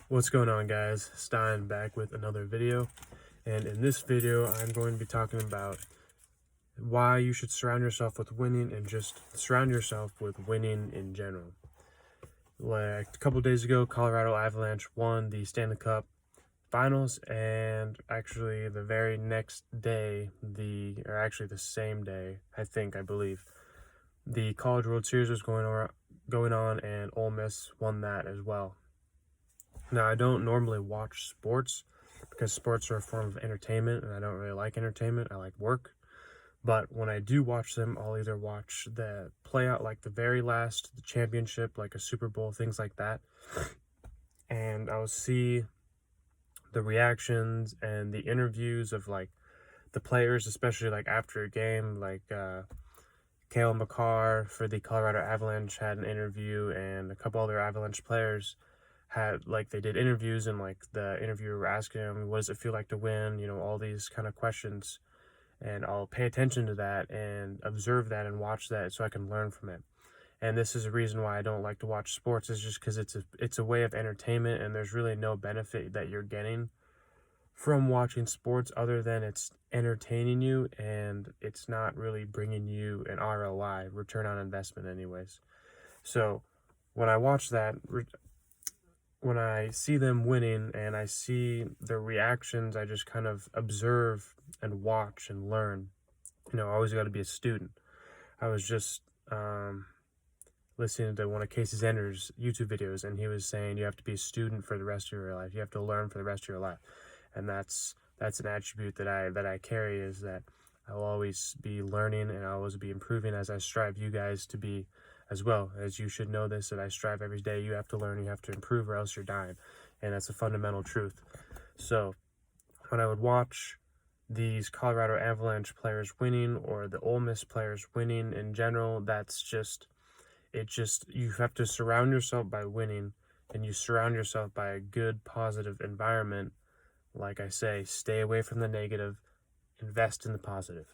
What's going on, guys? Stein back with another video, and in this video I'm going to be talking about why you should surround yourself with winning and just surround yourself with winning in general. Like a couple days ago, Colorado Avalanche won the Stanley Cup Finals, and actually the very next day, the same day, I believe, the College World Series was going on, and Ole Miss won that as well. Now, I don't normally watch sports because sports are a form of entertainment, and I don't really like entertainment. I like work. But when I do watch them, I'll either watch the playout, like the very last, the championship, like a Super Bowl, things like that. And I'll see the reactions and the interviews of like the players, especially like after a game, like Kale McCarr for the Colorado Avalanche had an interview, and a couple other Avalanche players had, like, they did interviews, and like the interviewer were asking him, what does it feel like to win, all these kind of questions. And I'll pay attention to that and observe that and watch that so I can learn from it. And this is a reason why I don't like to watch sports, is just because it's a way of entertainment, and there's really no benefit that you're getting from watching sports other than it's entertaining you, and it's not really bringing you an ROI, return on investment anyways. So when I watch that, when I see them winning and I see their reactions, I just kind of observe and watch and learn. I always got to be a student. I was just listening to one of Casey Zender's YouTube videos, and he was saying you have to be a student for the rest of your life. You have to learn for the rest of your life. And that's an attribute that I carry, is that I'll always be learning and I'll always be improving, as I strive you guys to be as well. As you should know this, that I strive every day. You have to learn, you have to improve, or else you're dying. And that's a fundamental truth. So when I would watch these Colorado Avalanche players winning, or the Ole Miss players winning in general, you have to surround yourself by winning, and you surround yourself by a good, positive environment. Like I say, stay away from the negative, invest in the positive.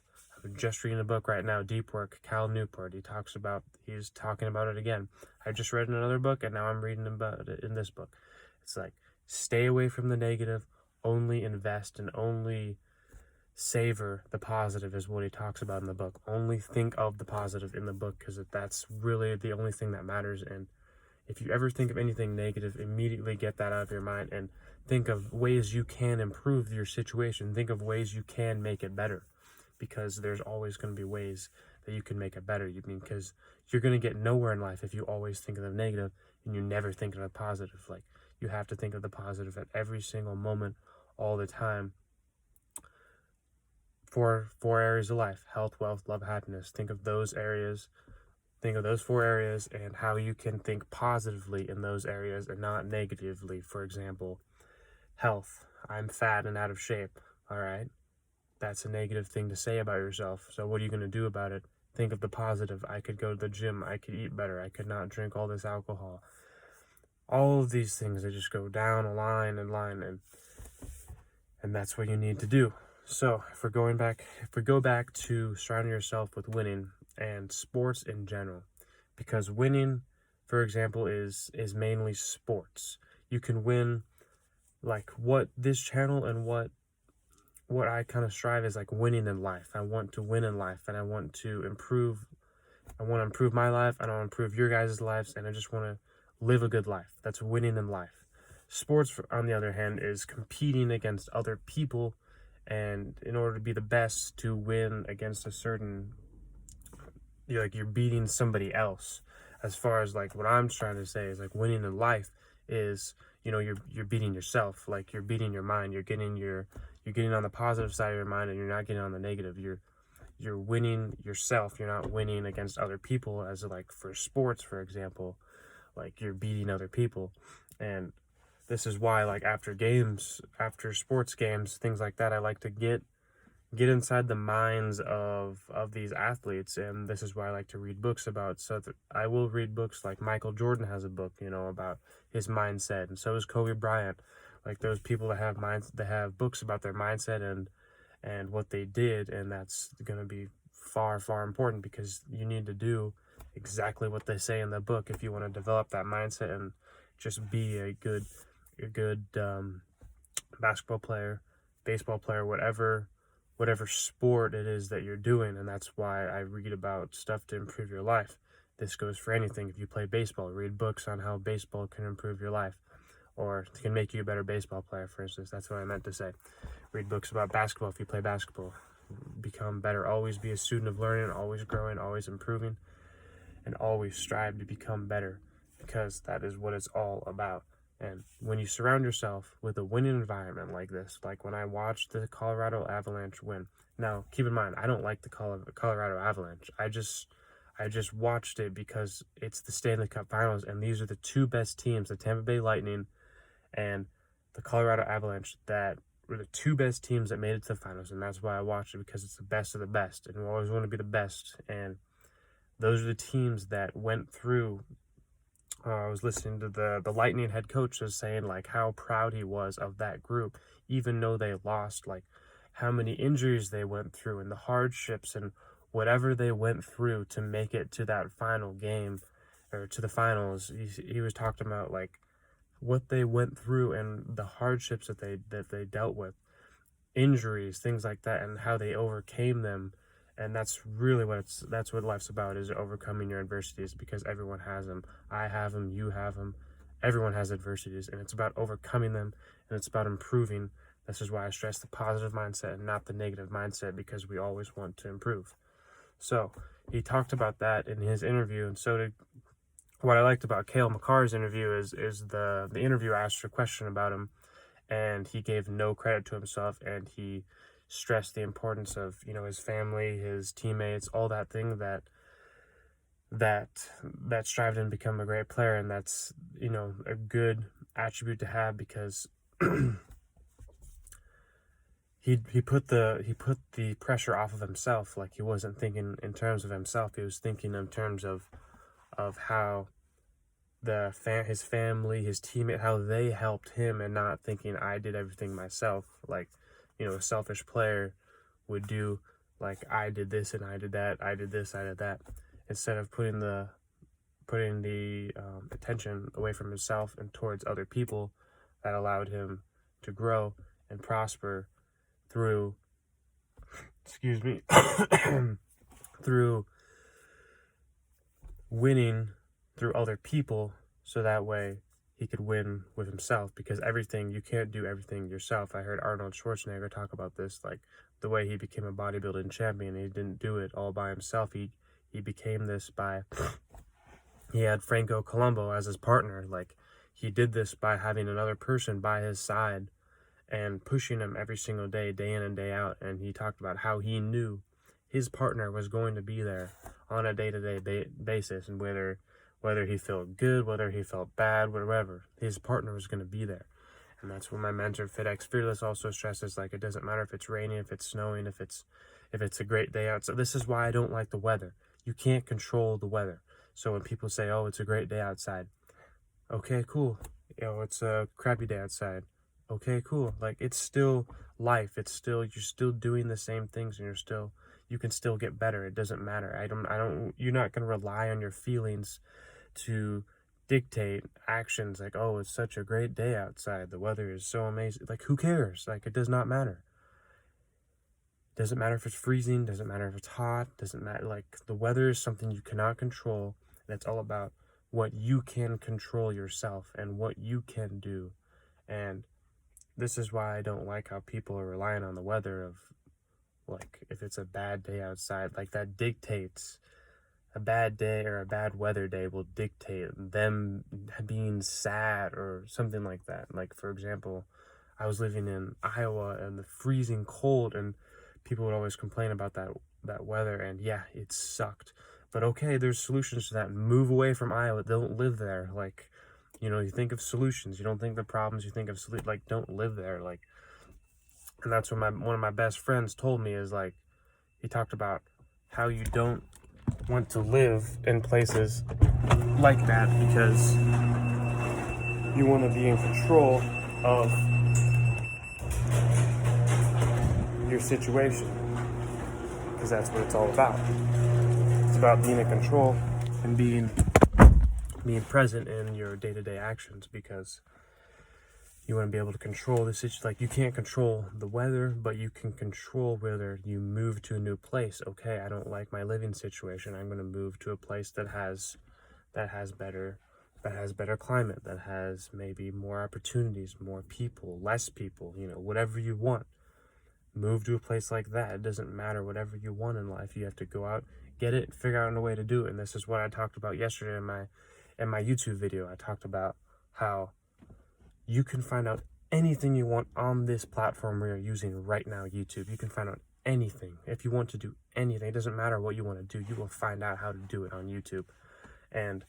I'm just reading a book right now, Deep Work, Cal Newport. He's talking about it again. I just read another book, and now I'm reading about it in this book. It's like, stay away from the negative, only invest, and only savor the positive is what he talks about in the book. Only think of the positive in the book, because that's really the only thing that matters. And if you ever think of anything negative, immediately get that out of your mind and think of ways you can improve your situation. Think of ways you can make it better, because there's always going to be ways that you can make it better. Because you're going to get nowhere in life if you always think of the negative and you never think of the positive. Like, you have to think of the positive at every single moment, all the time. Four areas of life: health, wealth, love, happiness. Think of those areas. Think of those 4 areas and how you can think positively in those areas and not negatively. For example, health. I'm fat and out of shape. All right. That's a negative thing to say about yourself. So what are you going to do about it? Think of the positive. I could go to the gym. I could eat better. I could not drink all this alcohol. All of these things, they just go down a line and line, and that's what you need to do. So if we go back to surrounding yourself with winning and sports in general, because winning, for example, is mainly sports. You can win, like what this channel and what I kind of strive is like winning in life. I want to win in life, and I want to improve. I want to improve my life, and I want to improve your guys' lives, and I just want to live a good life. That's winning in life. Sports, on the other hand, is competing against other people, and in order to be the best, to win against a certain, you're beating somebody else. As far as like what I'm trying to say is, like, winning in life is, you're beating yourself. Like, you're beating your mind. You're getting on the positive side of your mind, and you're not getting on the negative. You're winning yourself. You're not winning against other people, as like for sports, for example. Like, you're beating other people. And this is why, like, after sports games, things like that, I like to get inside the minds of these athletes. And this is why I like to read books about, I will read books like Michael Jordan has a book, about his mindset, and so is Kobe Bryant. Like, those people that have books about their mindset and what they did, and that's going to be far, far important, because you need to do exactly what they say in the book if you want to develop that mindset and just be a good a good basketball player, baseball player, whatever sport it is that you're doing. And that's why I read about stuff to improve your life. This goes for anything. If you play baseball, read books on how baseball can improve your life or can make you a better baseball player, for instance. That's what I meant to say. Read books about basketball if you play basketball. Become better. Always be a student of learning, always growing, always improving, and always strive to become better, because that is what it's all about. And when you surround yourself with a winning environment like this, like when I watched the Colorado Avalanche win. Now, keep in mind, I don't like the Colorado Avalanche. I just watched it because it's the Stanley Cup Finals, and these are the two best teams, the Tampa Bay Lightning and the Colorado Avalanche, that were the two best teams that made it to the finals. And that's why I watched it, because it's the best of the best, and we always want to be the best. And those are the teams that went through. I was listening to the Lightning head coach was saying like how proud he was of that group, even though they lost, like how many injuries they went through and the hardships and whatever they went through to make it to that final game or to the finals. He was talking about like what they went through and the hardships that they dealt with, injuries, things like that, and how they overcame them. And that's really that's what life's about, is overcoming your adversities, because everyone has them. I have them, you have them, everyone has adversities, and it's about overcoming them, and it's about improving. This is why I stress the positive mindset and not the negative mindset, because we always want to improve. So he talked about that in his interview, and so did. What I liked about Cale Makar's interview is the interviewer asked a question about him, and he gave no credit to himself, and he stressed the importance of, you know, his family, his teammates, all that thing that strived him to become a great player. And that's, you know, a good attribute to have, because he put the pressure off of himself. Like, he wasn't thinking in terms of himself, he was thinking in terms of how his family, his teammate, how they helped him, and not thinking I did everything myself. Like, you know, a selfish player would do, like, I did this and I did that, I did this, I did that, instead of putting the attention away from himself and towards other people. That allowed him to grow and prosper through through winning through other people, so that way he could win with himself, because you can't do everything yourself. I heard Arnold Schwarzenegger talk about this, like the way he became a bodybuilding champion. He didn't do it all by himself. He became this by, he had Franco Columbu as his partner. Like, he did this by having another person by his side and pushing him every single day, day in and day out. And he talked about how he knew his partner was going to be there on a day-to-day basis, and whether he felt good, whether he felt bad, whatever, his partner was going to be there. And that's what my mentor, FitX Fearless, also stresses. Like, it doesn't matter if it's raining, if it's snowing, if it's a great day out. So this is why I don't like the weather. You can't control the weather. So when people say, oh, it's a great day outside, okay, cool. You know, it's a crappy day outside, okay, cool. Like, it's still life. You're still doing the same things, and you can still get better. It doesn't matter. You're not going to rely on your feelings to dictate actions. Like, oh, it's such a great day outside, the weather is so amazing. Like, who cares? Like, it does not matter. Doesn't matter if it's freezing, doesn't matter if it's hot, doesn't matter. Like, the weather is something you cannot control, and it's all about what you can control yourself and what you can do. And this is why I don't like how people are relying on the weather of, like, if it's a bad day outside, like, that dictates. A bad day or a bad weather day will dictate them being sad or something like that. Like, for example, I was living in Iowa and the freezing cold, and people would always complain about that weather, and yeah, it sucked. But okay, there's solutions to that. Move away from Iowa. Don't live there. Like, you know, you think of solutions. You don't think the problems. You think of like, don't live there. Like, and that's what one of my best friends told me, is like, he talked about how you don't want to live in places like that, because you want to be in control of your situation, because that's what it's all about. It's about being in control and being present in your day-to-day actions, because You want to be able to control the situation. Like, you can't control the weather, but you can control whether you move to a new place. Okay, I don't like my living situation. I'm going to move to a place that has better climate, that has maybe more opportunities, more people, less people, you know, whatever you want. Move to a place like that. It doesn't matter. Whatever you want in life, you have to go out, get it, figure out a way to do it. And this is what I talked about yesterday in my YouTube video. I talked about how you can find out anything you want on this platform we are using right now, YouTube. You can find out anything. If you want to do anything, it doesn't matter what you want to do, you will find out how to do it on YouTube. And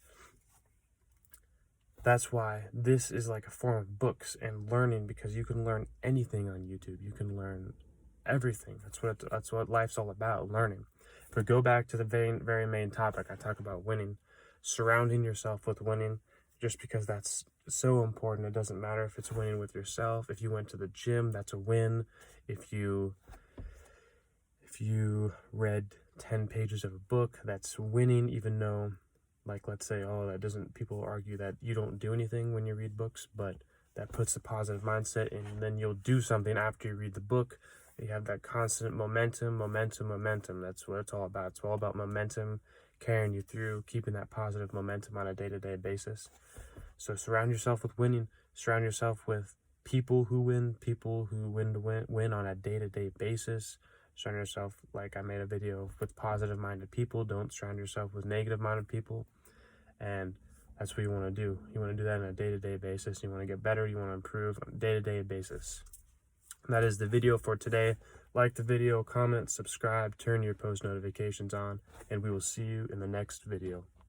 that's why this is like a form of books and learning, because you can learn anything on YouTube. You can learn everything. That's what life's all about, learning. If we go back to the very main topic, I talk about winning, surrounding yourself with winning, just because that's so important. It doesn't matter if it's winning with yourself. If you went to the gym, that's a win. If you read 10 pages of a book, that's winning. Even though, like, let's say, people argue that you don't do anything when you read books, but that puts a positive mindset, and then you'll do something after you read the book. You have that constant momentum. That's what it's all about. It's all about momentum, carrying you through, keeping that positive momentum on a day-to-day basis. So surround yourself with winning. Surround yourself with people who win to win on a day-to-day basis. Surround yourself, like I made a video, with positive-minded people. Don't surround yourself with negative-minded people. And that's what you want to do. You want to do that on a day-to-day basis. You want to get better. You want to improve on a day-to-day basis. And that is the video for today. Like the video, comment, subscribe, turn your post notifications on, and we will see you in the next video.